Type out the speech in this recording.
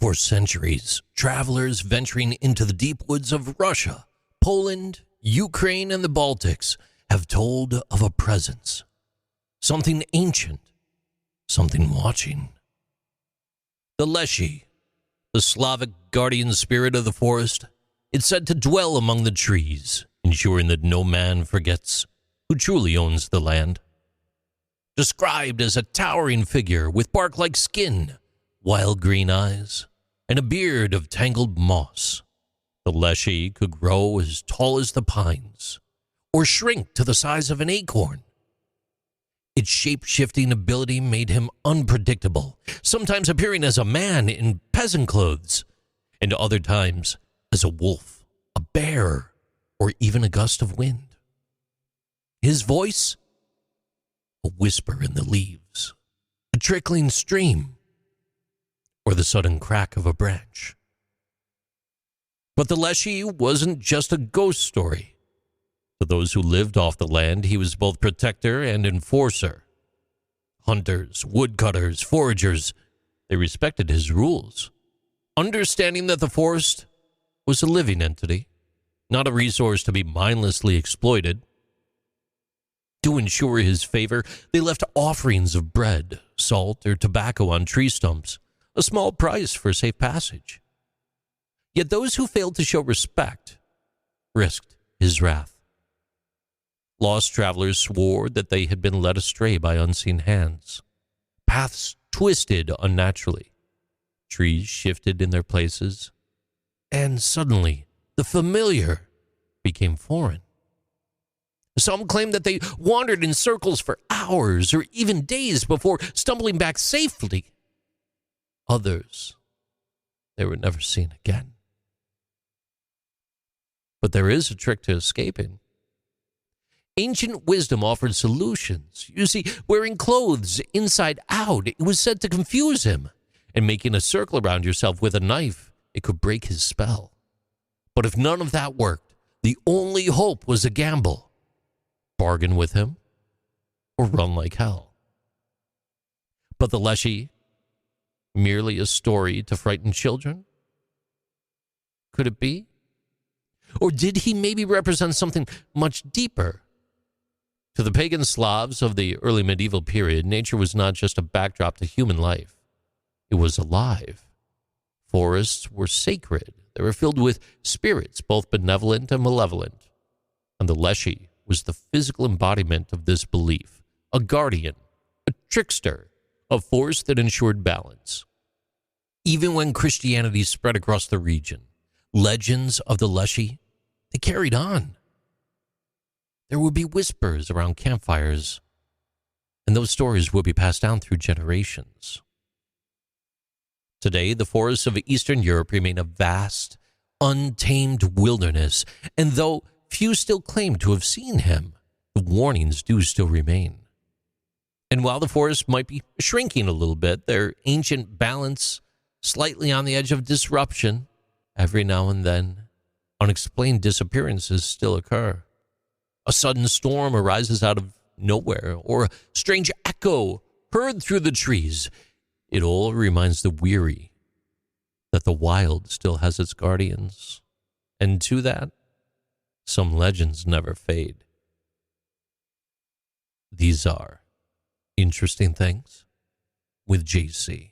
For centuries, travelers venturing into the deep woods of Russia, Poland, Ukraine, and the Baltics have told of a presence. Something ancient, something watching. The Leshy, the Slavic guardian spirit of the forest, is said to dwell among the trees, ensuring that no man forgets who truly owns the land. Described as a towering figure with bark-like skin, wild green eyes, and a beard of tangled moss, the Leshy could grow as tall as the pines, or shrink to the size of an acorn. Its shape-shifting ability made him unpredictable, sometimes appearing as a man in peasant clothes, and other times as a wolf, a bear, or even a gust of wind. His voice? A whisper in the leaves, a trickling stream, or the sudden crack of a branch. But the Leshy wasn't just a ghost story. To those who lived off the land, he was both protector and enforcer. Hunters, woodcutters, foragers, they respected his rules, understanding that the forest was a living entity, not a resource to be mindlessly exploited. To ensure his favor, they left offerings of bread, salt, or tobacco on tree stumps, a small price for safe passage. Yet those who failed to show respect risked his wrath. Lost travelers swore that they had been led astray by unseen hands. Paths twisted unnaturally. Trees shifted in their places. And suddenly, the familiar became foreign. Some claimed that they wandered in circles for hours or even days before stumbling back safely. Others, they were never seen again. But there is a trick to escaping. Ancient wisdom offered solutions. You see, wearing clothes inside out, it was said to confuse him, and making a circle around yourself with a knife, it could break his spell. But if none of that worked, the only hope was a gamble. Bargain with him, or run like hell. But the Leshy, merely a story to frighten children? Could it be? Or did he maybe represent something much deeper? To the pagan Slavs of the early medieval period, nature was not just a backdrop to human life. It was alive. Forests were sacred. They were filled with spirits, both benevolent and malevolent. And the Leshy was the physical embodiment of this belief, a guardian, a trickster, a force that ensured balance. Even when Christianity spread across the region, legends of the Leshy, they carried on. There would be whispers around campfires, and those stories would be passed down through generations. Today, the forests of Eastern Europe remain a vast, untamed wilderness, and though few still claim to have seen him, the warnings do still remain. And while the forests might be shrinking a little bit, their ancient balance slightly on the edge of disruption, every now and then, unexplained disappearances still occur. A sudden storm arises out of nowhere, or a strange echo heard through the trees. It all reminds the weary that the wild still has its guardians. And to that, some legends never fade. These are Interesting Things with JC.